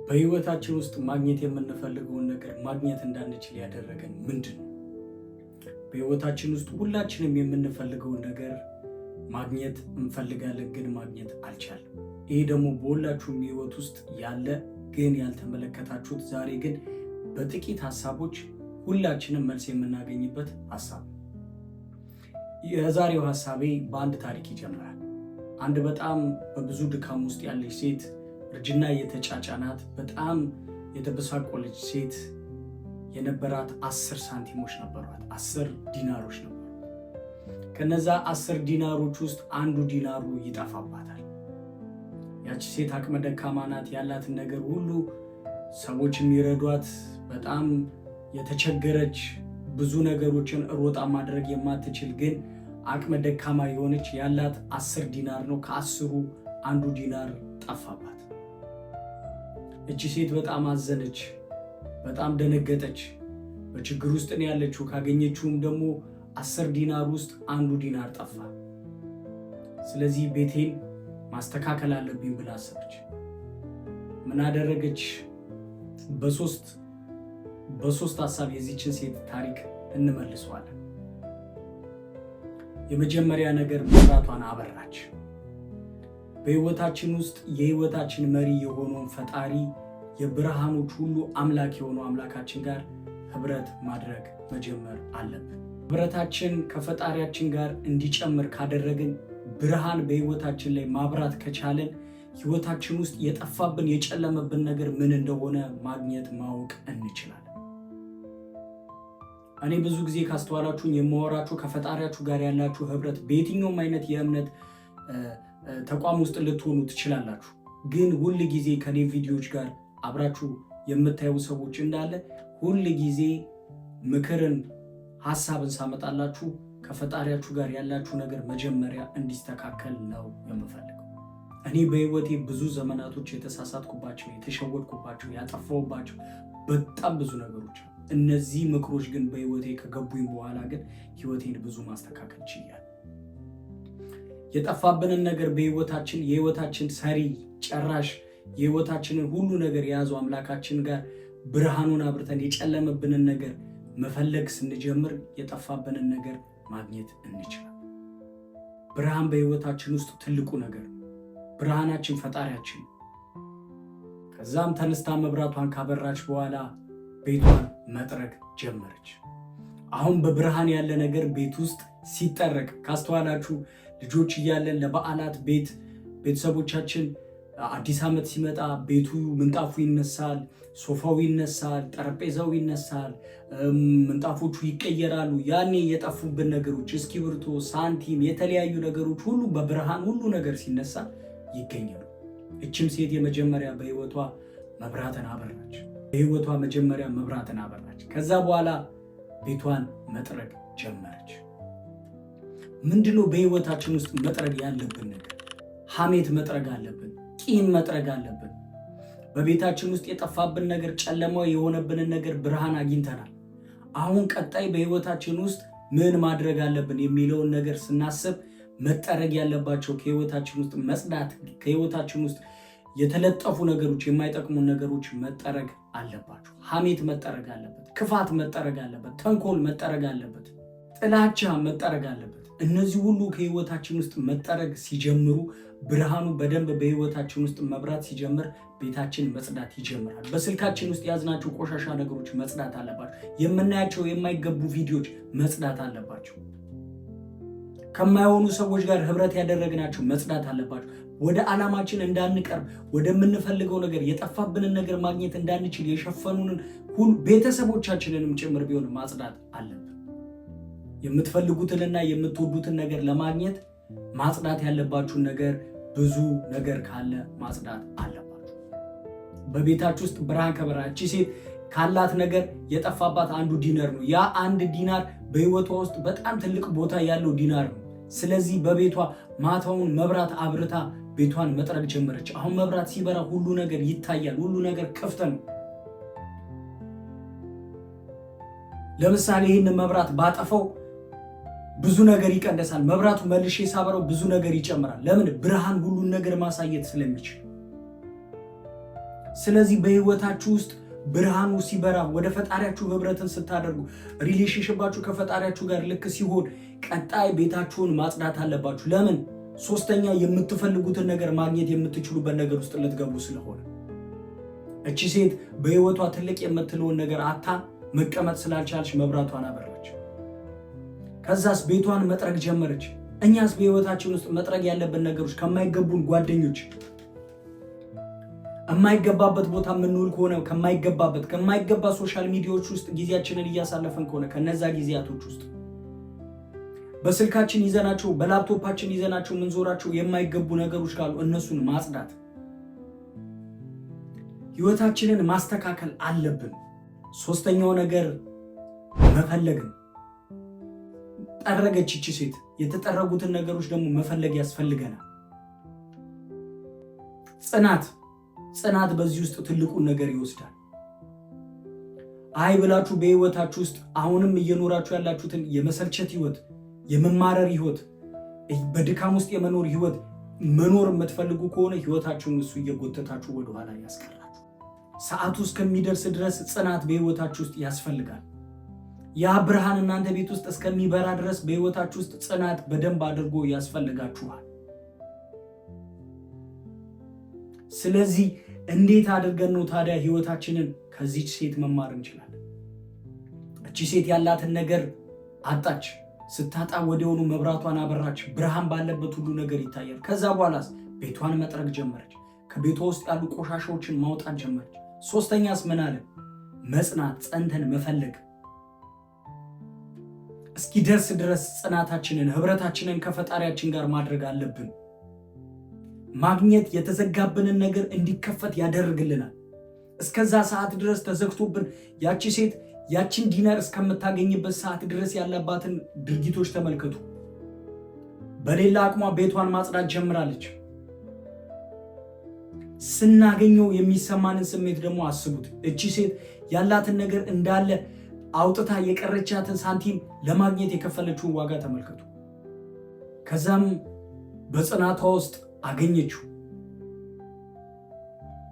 በህይወታችን ውስጥ ማግኘት የምንፈልገውን ነገር ማግኘት እንዳንችል ያደረገን ምንድነው? በህይወታችን ውስጥ ሁላችንም የምንፈልገውን ነገር ማግኘት እንፈልጋለን፣ ግን ማግኘት አልቻለም። ይሄ ደግሞ በሁላችሁም ህይወት ውስጥ ያለ ግን ያልተመለከታችሁት፣ ዛሬ ግን በጥቂት ሐሳቦች ሁላችንም መልስ የምናገኝበት ሐሳብ። የዛሬው ሐሳቤ በአንድ ታሪክ ይጀምራል። አንድ በጣም በብዙ ድካም ውስጥ ያለች ሴት፣ እርጅና የተጫጫናት በጣም የተበሳቆለች ሴት የነበራት 10 ሳንቲሞች ነበሯት፣ 10 ዲናሮች ነበሩ። ከነዛ 10 ዲናሮች ውስጥ አንዱ ዲናሩ ይጠፋባታል። ያቺ ሴት አቅመ ደካማ ናት። ያላትን ነገር ሁሉ ሰዎች የሚረዷት፣ በጣም የተቸገረች፣ ብዙ ነገሮችን ሮጣ ማድረግ የማትችል ግን አቅመ ደካማ የሆነች ያላት 10 ዲናር ነው። ከ10ሩ አንዱ ዲናር ጠፋባት። እቺ ሴት በጣም አዘነች፣ በጣም ደነገጠች። በችግር ውስጥ ነው ያለችው። ካገኘችውም ደግሞ 10 ዲናር ውስጥ አንዱ ዲናር ጠፋ። ስለዚህ ቤቴን ማስተካከል አለብኝ ብላ አሰበች። ምን አደረገች? በሶስት ሐሳብ የዚችን ሴት ታሪክ እንመልሰዋለን። የመጀመሪያ ነገር መብራቷን አበራች። በህይወታችን ውስጥ የህይወታችን መሪ የሆነውን ፈጣሪ፣ የብርሃኖች ሁሉ አምላክ የሆነው አምላካችን ጋር ህብረት ማድረግ መጀመር አለብን። ህብረታችን ከፈጣሪያችን ጋር እንዲጨምር ካደረግን፣ ብርሃን በህይወታችን ላይ ማብራት ከቻለን፣ ህይወታችን ውስጥ የጠፋብን የጨለመብን ነገር ምን እንደሆነ ማግኘት ማወቅ እንችላለን። እኔ ብዙ ጊዜ ካስተዋላችሁ የማወራችሁ ከፈጣሪያችሁ ጋር ያላችሁ ህብረት፣ በየትኛውም አይነት የእምነት ተቋም ውስጥ ልትሆኑ ትችላላችሁ። ግን ሁል ጊዜ ከኔ ቪዲዮዎች ጋር አብራችሁ የምታዩ ሰዎች እንዳለ ሁል ጊዜ ምክርን፣ ሐሳብን ሳመጣላችሁ ከፈጣሪያችሁ ጋር ያላችሁ ነገር መጀመሪያ እንዲስተካከል ነው የምፈልገው። እኔ በህይወቴ ብዙ ዘመናቶች የተሳሳትኩባቸው፣ የተሸወድኩባቸው፣ ያጠፋሁባቸው በጣም ብዙ ነገሮች አሉ። እነዚህ ምክሮች ግን በህይወቴ ከገቡኝ በኋላ ግን ህይወቴን ብዙ ማስተካከል ችያለሁ። የጠፋብንን ነገር በህይወታችን የህይወታችን ሰሪ ጨራሽ የህይወታችንን ሁሉ ነገር የያዘው አምላካችን ጋር ብርሃኑን አብርተን የጨለመብንን ነገር መፈለግ ስንጀምር የጠፋብንን ነገር ማግኘት እንችላለን። ብርሃን በህይወታችን ውስጥ ትልቁ ነገር፣ ብርሃናችን ፈጣሪያችን። ከዛም ተነስታ መብራቷን ካበራች በኋላ ቤቷን መጥረግ ጀመረች። አሁን በብርሃን ያለ ነገር ቤት ውስጥ ሲጠረቅ ካስተዋላችሁ፣ ልጆች እያለን ለበዓላት ቤተሰቦቻችን አዲስ ዓመት ሲመጣ ቤቱ ምንጣፉ ይነሳል፣ ሶፋው ይነሳል፣ ጠረጴዛው ይነሳል፣ ምንጣፎቹ ይቀየራሉ። ያኔ የጠፉብን ነገሮች እስክሪብቶ፣ ሳንቲም፣ የተለያዩ ነገሮች ሁሉ በብርሃን ሁሉ ነገር ሲነሳ ይገኛሉ። እችም ሴት የመጀመሪያ በህይወቷ መብራትን አበራች። ከዛ በኋላ ቤቷን መጥረግ ጀመረች። ምንድነው በህይወታችን ውስጥ መጥረግ ያለብን ነገር? ሐሜት መጥረግ አለብን። ቂም መጥረግ አለብን። በቤታችን ውስጥ የጠፋብን ነገር፣ ጨለማው የሆነብንን ነገር ብርሃን አግኝተናል። አሁን ቀጣይ በህይወታችን ውስጥ ምን ማድረግ አለብን የሚለውን ነገር ስናስብ መጠረግ ያለባቸው ከህይወታችን ውስጥ መጽዳት፣ ከህይወታችን ውስጥ የተለጠፉ ነገሮች፣ የማይጠቅሙ ነገሮች መጠረግ አለባቸው። ሐሜት መጠረግ አለበት። ክፋት መጠረግ አለበት። ተንኮል መጠረግ አለበት። ጥላቻ መጠረግ አለበት። እነዚህ ሁሉ ከህይወታችን ውስጥ መጠረግ ሲጀምሩ፣ ብርሃኑ በደንብ በህይወታችን ውስጥ መብራት ሲጀምር ቤታችን መጽዳት ይጀምራል። በስልካችን ውስጥ ያዝናቸው ቆሻሻ ነገሮች መጽዳት አለባቸው። የምናያቸው የማይገቡ ቪዲዮዎች መጽዳት አለባቸው። ከማይሆኑ ሰዎች ጋር ህብረት ያደረግናቸው መጽዳት አለባቸው። ወደ ዓላማችን እንዳንቀርብ፣ ወደምንፈልገው ነገር የጠፋብንን ነገር ማግኘት እንዳንችል የሸፈኑንን ሁሉ ቤተሰቦቻችንንም ጭምር ቢሆን ማጽዳት አለብን። የምትፈልጉትንና የምትወዱትን ነገር ለማግኘት ማጽዳት ያለባችሁን ነገር ብዙ ነገር ካለ ማጽዳት አለባችሁ። በቤታችሁ ውስጥ ብርሃን ከበራ፣ እቺ ሴት ካላት ነገር የጠፋባት አንዱ ዲናር ነው። ያ አንድ ዲናር በህይወቷ ውስጥ በጣም ትልቅ ቦታ ያለው ዲናር ነው። ስለዚህ በቤቷ ማታውን መብራት አብርታ ቤቷን መጥረግ ጀመረች። አሁን መብራት ሲበራ ሁሉ ነገር ይታያል። ሁሉ ነገር ክፍት ነው። ለምሳሌ ይህን መብራት ባጠፈው ብዙ ነገር ይቀንሳል። መብራቱ መልሼ ሳበረው ብዙ ነገር ይጨምራል። ለምን? ብርሃን ሁሉን ነገር ማሳየት ስለሚችል። ስለዚህ በህይወታችሁ ውስጥ ብርሃኑ ሲበራ ወደ ፈጣሪያችሁ ህብረትን ስታደርጉ ሪሌሽንሺፓችሁ ከፈጣሪያችሁ ጋር ልክ ሲሆን ቀጣይ ቤታችሁን ማጽዳት አለባችሁ። ለምን? ሶስተኛ የምትፈልጉትን ነገር ማግኘት የምትችሉበት ነገር ውስጥ ልትገቡ ስለሆነ። እቺ ሴት በህይወቷ ትልቅ የምትለውን ነገር አታ መቀመጥ ስላልቻለች መብራቷን አበራች። ከዛስ ቤቷን መጥረግ ጀመረች። እኛስ በህይወታችን ውስጥ መጥረግ ያለብን ነገሮች ከማይገቡን ጓደኞች፣ የማይገባበት ቦታ የምንውል ከሆነ ከማይገባ ሶሻል ሚዲያዎች ውስጥ ጊዜያችንን እያሳለፈን ከሆነ ከነዛ ጊዜያቶች ውስጥ በስልካችን ይዘናቸው በላፕቶፓችን ይዘናቸው የምንዞራቸው የማይገቡ ነገሮች ካሉ እነሱን ማጽዳት፣ ህይወታችንን ማስተካከል አለብን። ሶስተኛው ነገር መፈለግ ነው። ጠረገች እቺ ሴት። የተጠረጉትን ነገሮች ደግሞ መፈለግ ያስፈልገናል። ጽናት በዚህ ውስጥ ትልቁን ነገር ይወስዳል። አይ ብላችሁ በህይወታችሁ ውስጥ አሁንም እየኖራችሁ ያላችሁትን የመሰልቸት ህይወት፣ የመማረር ህይወት፣ በድካም ውስጥ የመኖር ህይወት መኖር የምትፈልጉ ከሆነ ህይወታችሁን እሱ እየጎተታችሁ ወደኋላ ያስቀራችሁ። ሰዓቱ እስከሚደርስ ድረስ ጽናት በህይወታችሁ ውስጥ ያስፈልጋል። ያ ብርሃን እናንተ ቤት ውስጥ እስከሚበራ ድረስ በህይወታችሁ ውስጥ ጽናት በደንብ አድርጎ ያስፈልጋችኋል። ስለዚህ እንዴት አድርገን ነው ታዲያ ህይወታችንን ከዚች ሴት መማር እንችላለን? እቺ ሴት ያላትን ነገር አጣች። ስታጣ ወዲያውኑ መብራቷን አበራች። ብርሃን ባለበት ሁሉ ነገር ይታያል። ከዛ በኋላስ ቤቷን መጥረግ ጀመረች። ከቤቷ ውስጥ ያሉ ቆሻሻዎችን ማውጣት ጀመረች። ሶስተኛስ ምን አለ? መጽናት፣ ጸንተን መፈለግ እስኪደርስ ድረስ ጽናታችንን፣ ህብረታችንን ከፈጣሪያችን ጋር ማድረግ አለብን። ማግኘት የተዘጋብንን ነገር እንዲከፈት ያደርግልናል። እስከዛ ሰዓት ድረስ ተዘግቶብን ያቺ ሴት ያቺን ዲነር እስከምታገኝበት ሰዓት ድረስ ያለባትን ድርጊቶች ተመልከቱ። በሌላ አቅሟ ቤቷን ማጽዳት ጀምራለች። ስናገኘው የሚሰማንን ስሜት ደግሞ አስቡት። እቺ ሴት ያላትን ነገር እንዳለ አውጥታ የቀረቻትን ሳንቲም ለማግኘት የከፈለችውን ዋጋ ተመልከቱ። ከዛም በጽናቷ ውስጥ አገኘችው።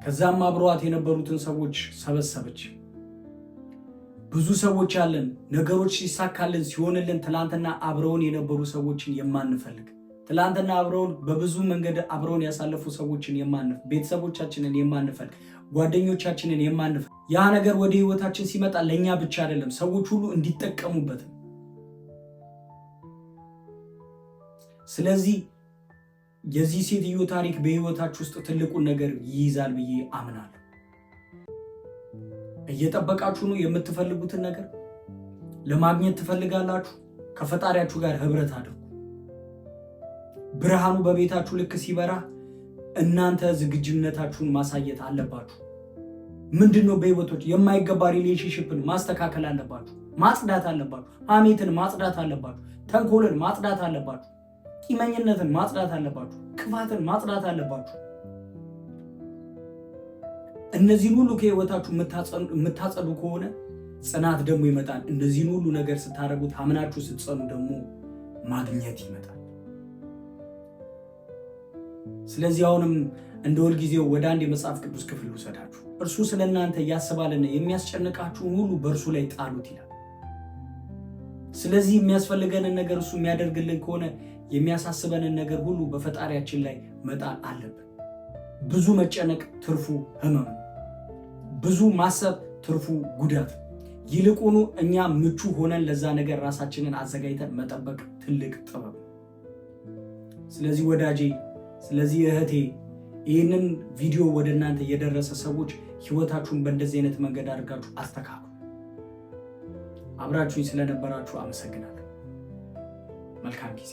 ከዛም አብረዋት የነበሩትን ሰዎች ሰበሰበች። ብዙ ሰዎች አለን፣ ነገሮች ሲሳካልን ሲሆንልን ትላንትና አብረውን የነበሩ ሰዎችን የማንፈልግ፣ ትላንትና አብረውን በብዙ መንገድ አብረውን ያሳለፉ ሰዎችን ቤተሰቦቻችንን የማንፈልግ፣ ጓደኞቻችንን የማንፈልግ። ያ ነገር ወደ ህይወታችን ሲመጣ ለእኛ ብቻ አይደለም፣ ሰዎች ሁሉ እንዲጠቀሙበት። ስለዚህ የዚህ ሴትዮ ታሪክ በህይወታችሁ ውስጥ ትልቁን ነገር ይይዛል ብዬ አምናለሁ። እየጠበቃችሁ ነው የምትፈልጉትን ነገር ለማግኘት ትፈልጋላችሁ። ከፈጣሪያችሁ ጋር ህብረት አድርጉ። ብርሃኑ በቤታችሁ ልክ ሲበራ እናንተ ዝግጁነታችሁን ማሳየት አለባችሁ። ምንድነው? በህይወቶች የማይገባ ሪሌሽንሺፕን ማስተካከል አለባችሁ፣ ማጽዳት አለባችሁ። ሐሜትን ማጽዳት አለባችሁ፣ ተንኮልን ማጽዳት አለባችሁ፣ ቂመኝነትን ማጽዳት አለባችሁ፣ ክፋትን ማጽዳት አለባችሁ። እነዚህን ሁሉ ከህይወታችሁ የምታጸዱ ከሆነ ጽናት ደግሞ ይመጣል። እነዚህን ሁሉ ነገር ስታደርጉት አምናችሁ ስትጸኑ ደግሞ ማግኘት ይመጣል። ስለዚህ አሁንም እንደ ሁልጊዜው ወደ አንድ የመጽሐፍ ቅዱስ ክፍል ውሰዳችሁ። እርሱ ስለ እናንተ ያስባልና የሚያስጨንቃችሁን ሁሉ በእርሱ ላይ ጣሉት ይላል። ስለዚህ የሚያስፈልገንን ነገር እሱ የሚያደርግልን ከሆነ የሚያሳስበንን ነገር ሁሉ በፈጣሪያችን ላይ መጣል አለብን። ብዙ መጨነቅ ትርፉ ህመም፣ ብዙ ማሰብ ትርፉ ጉዳት። ይልቁኑ እኛ ምቹ ሆነን ለዛ ነገር ራሳችንን አዘጋጅተን መጠበቅ ትልቅ ጥበብ። ስለዚህ ወዳጄ፣ ስለዚህ እህቴ፣ ይህንን ቪዲዮ ወደ እናንተ የደረሰ ሰዎች ህይወታችሁን በእንደዚህ አይነት መንገድ አድርጋችሁ አስተካክሉ። አብራችሁኝ ስለነበራችሁ አመሰግናለሁ። መልካም ጊዜ